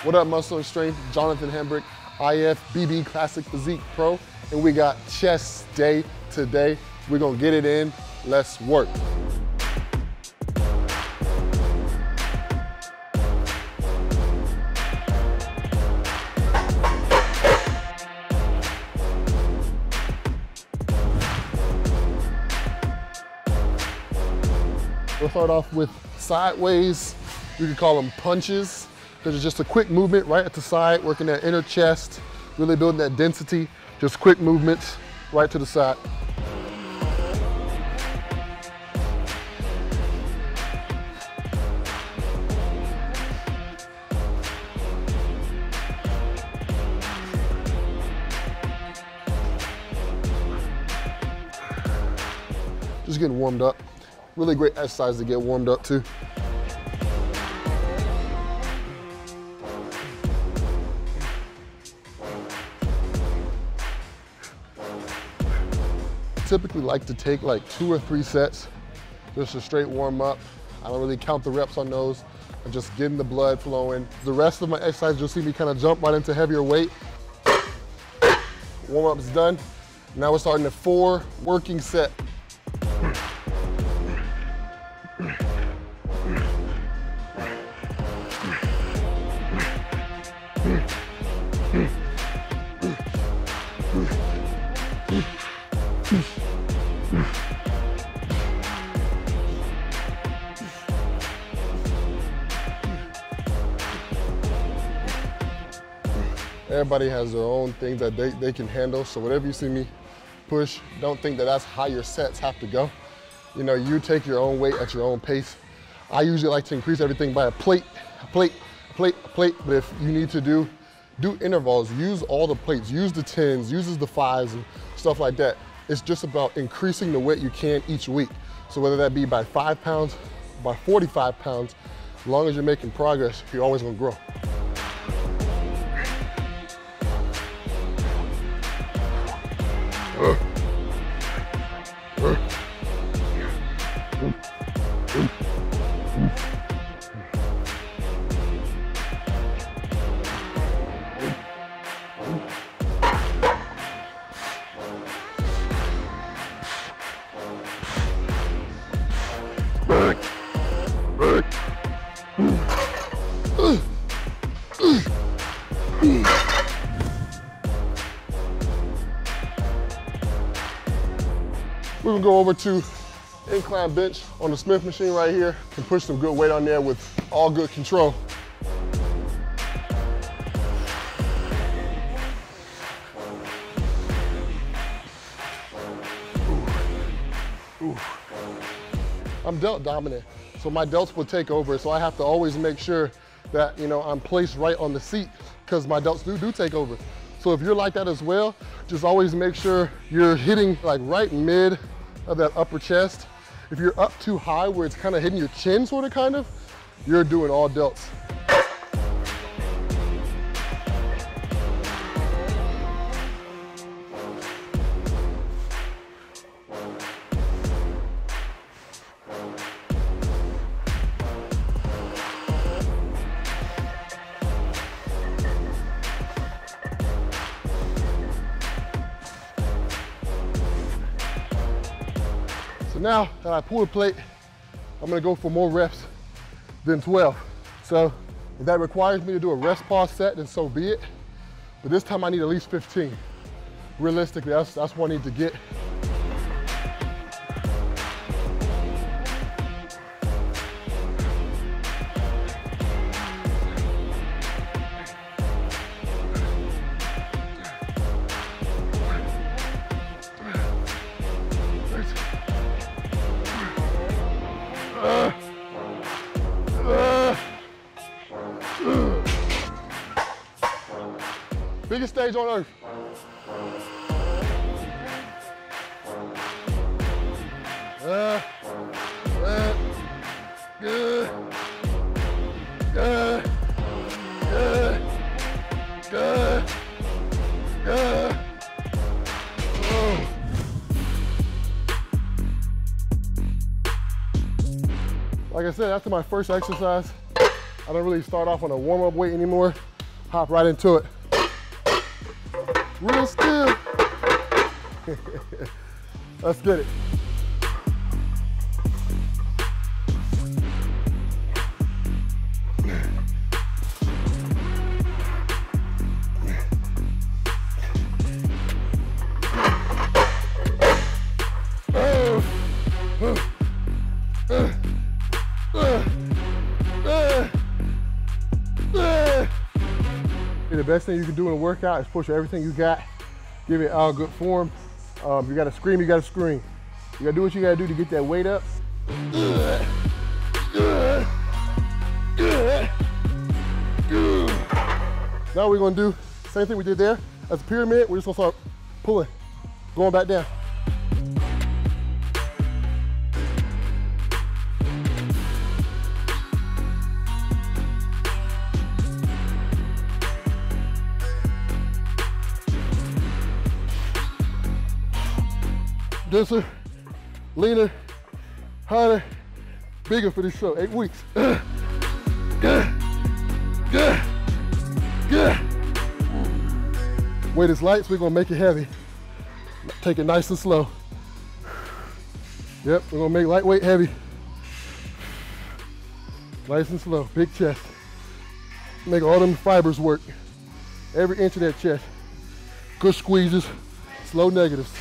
What up, Muscle and Strength? Jonathan Hambrick, IFBB Classic Physique Pro, and we got chest day today. We're gonna get it in. Let's work. We'll start off with sideways. You could call them punches. There's just a quick movement right at the side, working that inner chest, really building that density. Just quick movements right to the side. Just getting warmed up. Really great exercise to get warmed up too. Typically like to take like 2 or 3 sets, just a straight warm up. I don't really count the reps on those. I'm just getting the blood flowing. The rest of my exercise, you'll see me kind of jump right into heavier weight. Warm up's done. Now we're starting a 4 working set. Everybody has their own things that they can handle. So whatever you see me push, don't think that that's how your sets have to go. You know, you take your own weight at your own pace. I usually like to increase everything by a plate. But if you need to do intervals, use all the plates, use the 10s, use the 5s and stuff like that. It's just about increasing the weight you can each week. So whether that be by 5 pounds, by 45 pounds, as long as you're making progress, you're always gonna grow. We're gonna go over to incline bench on the Smith machine right here and push some good weight on there with all good control. Ooh. I'm delt dominant, so my delts will take over, so I have to always make sure that, you know, I'm placed right on the seat because my delts do take over. So if you're like that as well, just always make sure you're hitting like right mid of that upper chest. If you're up too high where it's kind of hitting your chin kind of, you're doing all delts. So now that I pull the plate, I'm gonna go for more reps than 12. So if that requires me to do a rest pause set, then so be it. But this time I need at least 15. Realistically, that's what I need to get. Biggest stage on earth. Good. Like I said, after my first exercise, I don't really start off on a warm-up weight anymore. Hop right into it. Real still. Let's get it. The best thing you can do in a workout is push everything you got, give it all good form. You gotta scream, you gotta scream. You gotta do what you gotta do to get that weight up. Now we're gonna do the same thing we did there. As a pyramid, we're just gonna start pulling, going back down. Denser, leaner, harder, bigger for this show. 8 weeks. Weight is light, so we're gonna make it heavy. Take it nice and slow. Yep, we're gonna make lightweight heavy. Nice and slow, big chest. Make all them fibers work. Every inch of that chest. Good squeezes, slow negatives.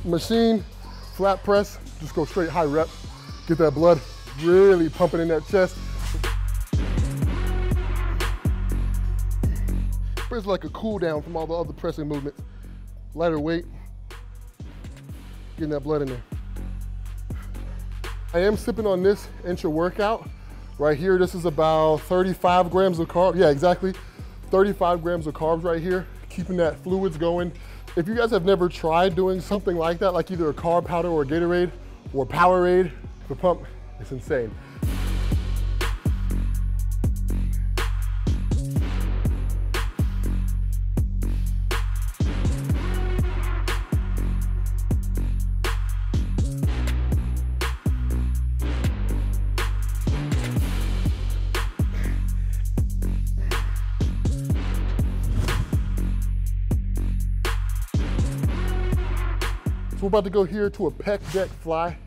Machine, flat press, just go straight high rep. Get that blood really pumping in that chest. It's like a cool down from all the other pressing movements. Lighter weight, getting that blood in there. I am sipping on this intra-workout. Right here, this is about 35 grams of carbs. Yeah, exactly, 35 grams of carbs right here, keeping that fluids going. If you guys have never tried doing something like that, like either a carb powder or a Gatorade or Powerade, the pump is insane. So we're about to go here to a Pec Dec Fly.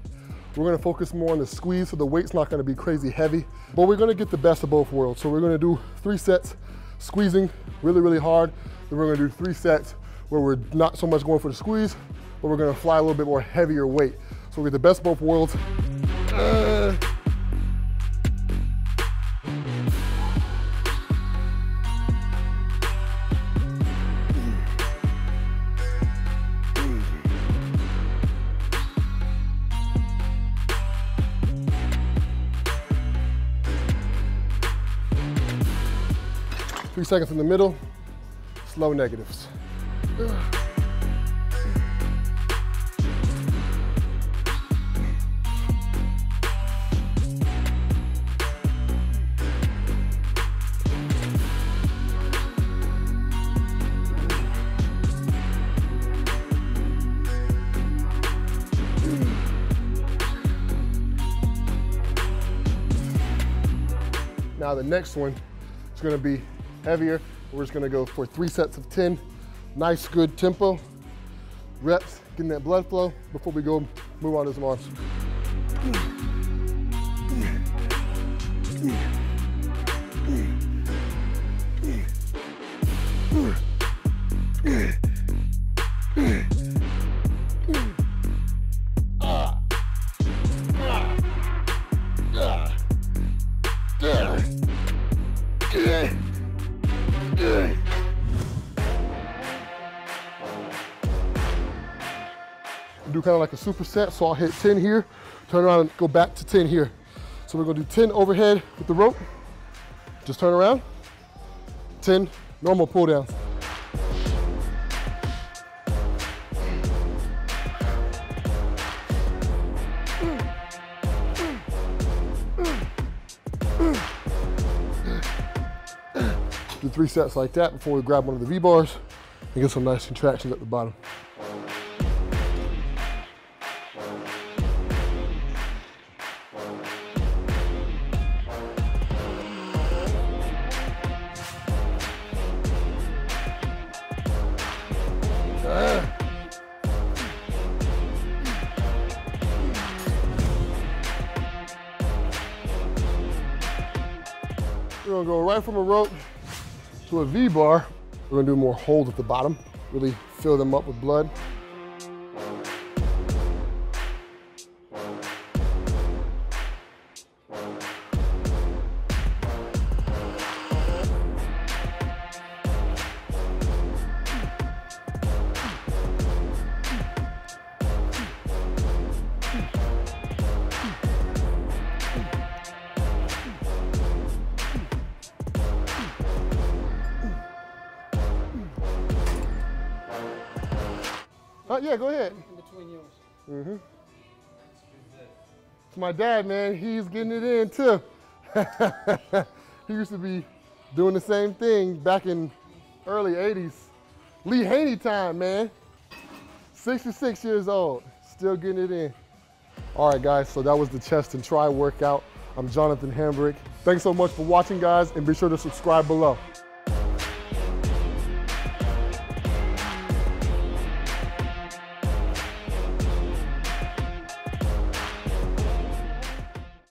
We're gonna focus more on the squeeze, so the weight's not gonna be crazy heavy, but we're gonna get the best of both worlds. So we're gonna do 3 sets, squeezing really, really hard. Then we're gonna do 3 sets where we're not so much going for the squeeze, but we're gonna fly a little bit more heavier weight. So we get the best of both worlds. 3 seconds in the middle, slow negatives. Now the next one is going to be heavier. We're just gonna go for 3 sets of 10. Nice, good tempo. Reps, getting that blood flow before we go move on to some arms. Do kind of like a superset, so I'll hit 10 here, turn around and go back to 10 here. So we're gonna do 10 overhead with the rope, just turn around, 10 normal pull downs. Do 3 sets like that before we grab one of the V-bars and get some nice contractions at the bottom. We're gonna go right from a rope to a V-bar. We're gonna do more holds at the bottom, really fill them up with blood. Yeah, go ahead. In between yours. Mm-hmm. It's my dad, man. He's getting it in too. He used to be doing the same thing back in early 80s. Lee Haney time, man. 66 years old, still getting it in. All right, guys, so that was the chest and tri workout. I'm Jonathan Hambrick. Thanks so much for watching, guys, and be sure to subscribe below.